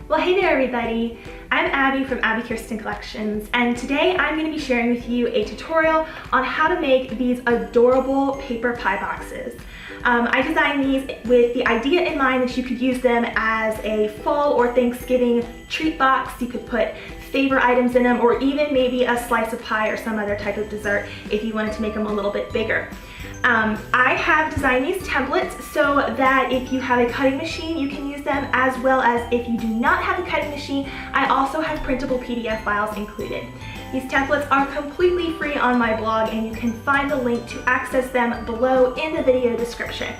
Well, hey there everybody. I'm Abby from Abbi Kirsten Collections, and today I'm going to be sharing with you a tutorial on how to make these adorable paper pie boxes. I designed these with the idea in mind that you could use them as a fall or Thanksgiving treat box. You could put favorite items in them, or even maybe a slice of pie or some other type of dessert if you wanted to make them a little bit bigger. I have designed these templates so that if you have a cutting machine, you can use them, as well as if you do not have a cutting machine, I also have printable PDF files included. These templates are completely free on my blog, and you can find the link to access them below in the video description.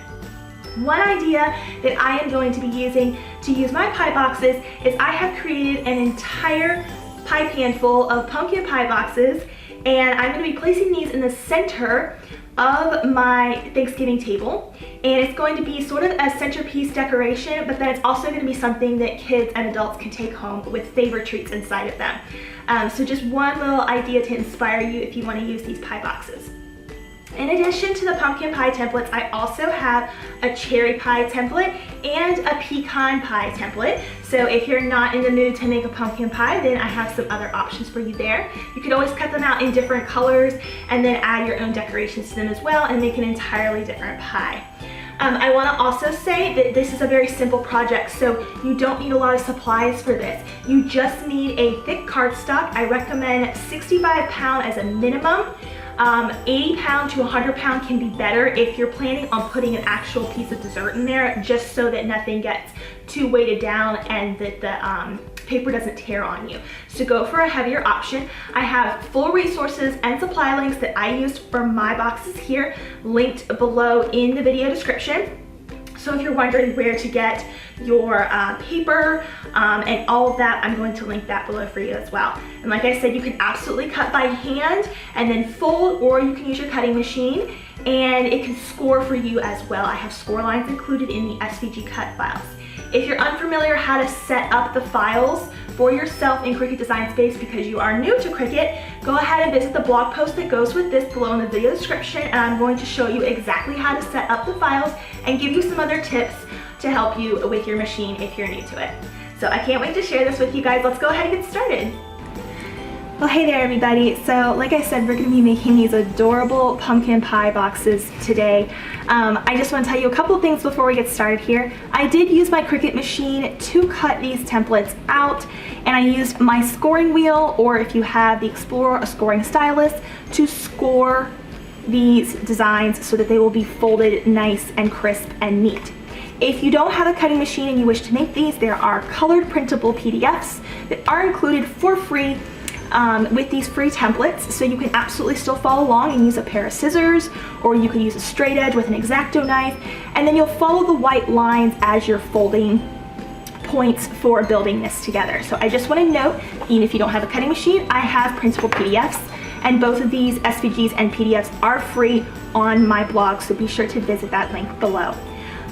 One idea that I am going to be using to use my pie boxes is I have created an entire pie pan full of pumpkin pie boxes, and I'm going to be placing these in the center of my Thanksgiving table, and it's going to be sort of a centerpiece decoration, but then it's also going to be something that kids and adults can take home with favorite treats inside of them. So just one little idea to inspire you if you want to use these pie boxes. In addition to the pumpkin pie templates, I also have a cherry pie template and a pecan pie template. So if you're not in the mood to make a pumpkin pie, then I have some other options for you there. You could always cut them out in different colors and then add your own decorations to them as well and make an entirely different pie. I want to also say that this is a very simple project, so you don't need a lot of supplies for this. You just need a thick cardstock. I recommend 65 pound as a minimum. 80 pound to 100 pound can be better if you're planning on putting an actual piece of dessert in there, just so that nothing gets too weighted down and that the paper doesn't tear on you. So go for a heavier option. I have full resources and supply links that I used for my boxes here linked below in the video description. So if you're wondering where to get your paper and all of that, I'm going to link that below for you as well. And like I said, you can absolutely cut by hand and then fold, or you can use your cutting machine, and it can score for you as well. I have score lines included in the SVG cut files. If you're unfamiliar how to set up the files for yourself in Cricut Design Space because you are new to Cricut, go ahead and visit the blog post that goes with this below in the video description, and I'm going to show you exactly how to set up the files and give you some other tips to help you with your machine if you're new to it. So I can't wait to share this with you guys. Let's go ahead and get started. Well, hey there everybody. So like I said, we're going to be making these adorable pumpkin pie boxes today. I just want to tell you a couple things before we get started here. I did use my Cricut machine to cut these templates out, and I used my scoring wheel, or if you have the Explorer, a scoring stylus, to score these designs so that they will be folded nice and crisp and neat. If you don't have a cutting machine and you wish to make these, there are colored printable PDFs that are included for free with these free templates, so you can absolutely still follow along and use a pair of scissors, or you could use a straight edge with an X-Acto knife, and then you'll follow the white lines as you're folding points for building this together. So I just want to note, even if you don't have a cutting machine, I have printable PDFs, and both of these SVGs and PDFs are free on my blog, so be sure to visit that link below.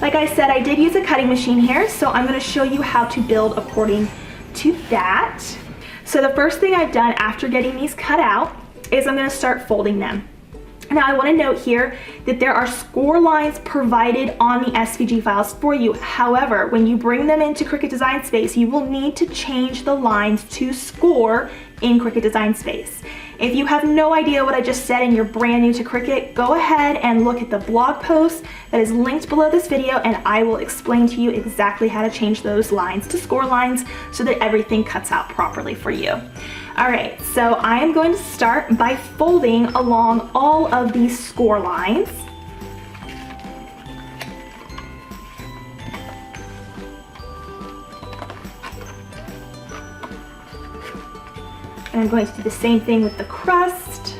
Like I said, I did use a cutting machine here, so I'm going to show you how to build according to that. So the first thing I've done after getting these cut out is I'm going to start folding them. Now I want to note here that there are score lines provided on the SVG files for you. However, when you bring them into Cricut Design Space, you will need to change the lines to score in Cricut Design Space. If you have no idea what I just said and you're brand new to Cricut, go ahead and look at the blog post that is linked below this video, and I will explain to you exactly how to change those lines to score lines so that everything cuts out properly for you. Alright, so I am going to start by folding along all of these score lines. And I'm going to do the same thing with the crust.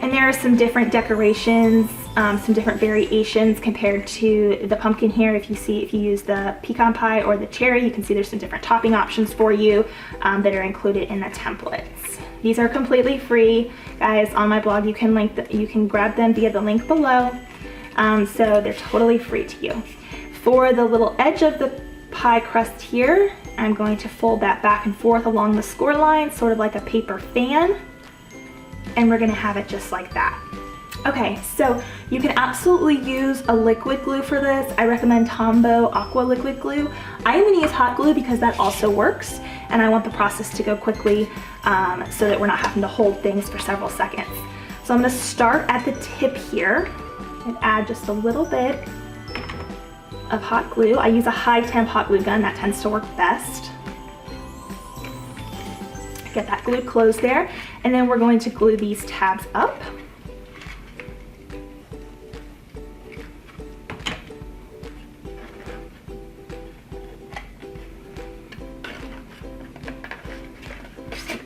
And there are some different decorations, some different variations compared to the pumpkin here. If you use the pecan pie or the cherry, you can see there's some different topping options for you that are included in the templates. These are completely free, guys, on my blog. You can grab them via the link below, so they're totally free to you. For the little edge of the pie crust here, I'm going to fold that back and forth along the score line, sort of like a paper fan, and we're going to have it just like that. Okay, so you can absolutely use a liquid glue for this. I recommend Tombow Aqua Liquid Glue. I am gonna use hot glue because that also works, and I want the process to go quickly so that we're not having to hold things for several seconds. So I'm gonna start at the tip here and add just a little bit of hot glue. I use a high temp hot glue gun, that tends to work best. Get that glue closed there, and then we're going to glue these tabs up.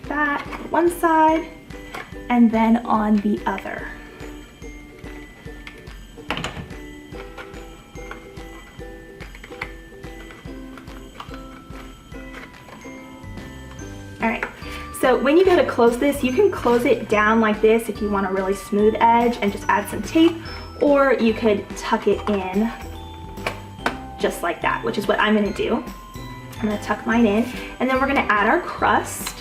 That one side and then on the other. All right, so when you go to close this, you can close it down like this if you want a really smooth edge and just add some tape, or you could tuck it in just like that, which is what I'm gonna do. I'm gonna tuck mine in, and then we're gonna add our crust.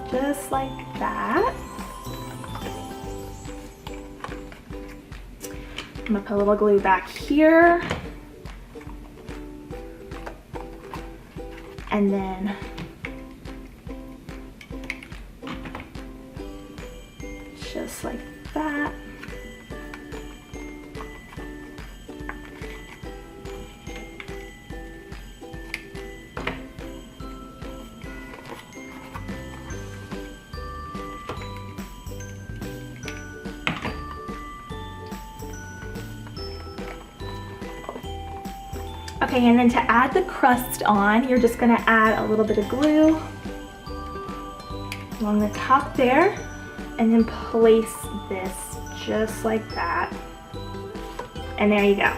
Just like that. I'm gonna put a little glue back here. And then just like that. Okay, and then to add the crust on, you're just gonna add a little bit of glue along the top there, and then place this just like that. And there you go.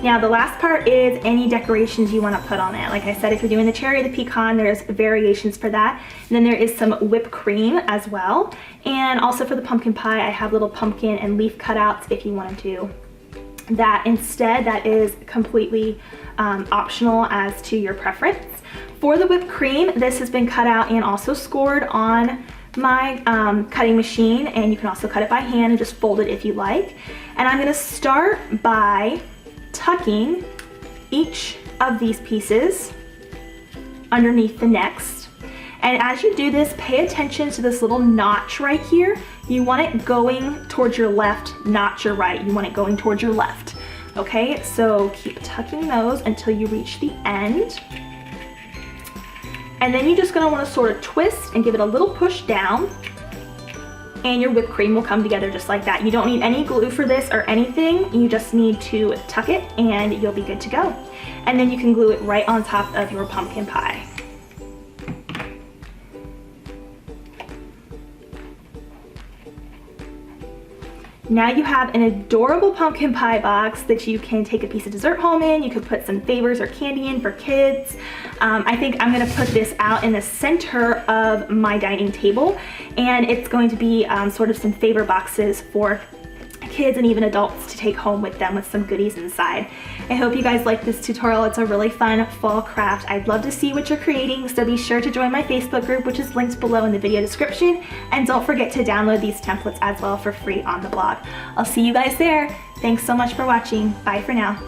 Now the last part is any decorations you want to put on it. Like I said, if you're doing the cherry or the pecan, there's variations for that. And then there is some whipped cream as well. And also for the pumpkin pie, I have little pumpkin and leaf cutouts if you want to do that instead. That is completely optional as to your preference. For the whipped cream, this has been cut out and also scored on my cutting machine, and you can also cut it by hand and just fold it if you like. And I'm gonna start by tucking each of these pieces underneath the next. And as you do this, pay attention to this little notch right here. You want it going towards your left, not your right. You want it going towards your left. Okay, so keep tucking those until you reach the end. And then you're just gonna wanna sort of twist and give it a little push down, and your whipped cream will come together just like that. You don't need any glue for this or anything. You just need to tuck it and you'll be good to go. And then you can glue it right on top of your pumpkin pie. Now you have an adorable pumpkin pie box that you can take a piece of dessert home in. You could put some favors or candy in for kids. I think I'm gonna put this out in the center of my dining table, and it's going to be sort of some favor boxes for kids and even adults to take home with them with some goodies inside. I hope you guys like this tutorial. It's a really fun fall craft. I'd love to see what you're creating, so be sure to join my Facebook group, which is linked below in the video description, and don't forget to download these templates as well for free on the blog. I'll see you guys there. Thanks so much for watching. Bye for now.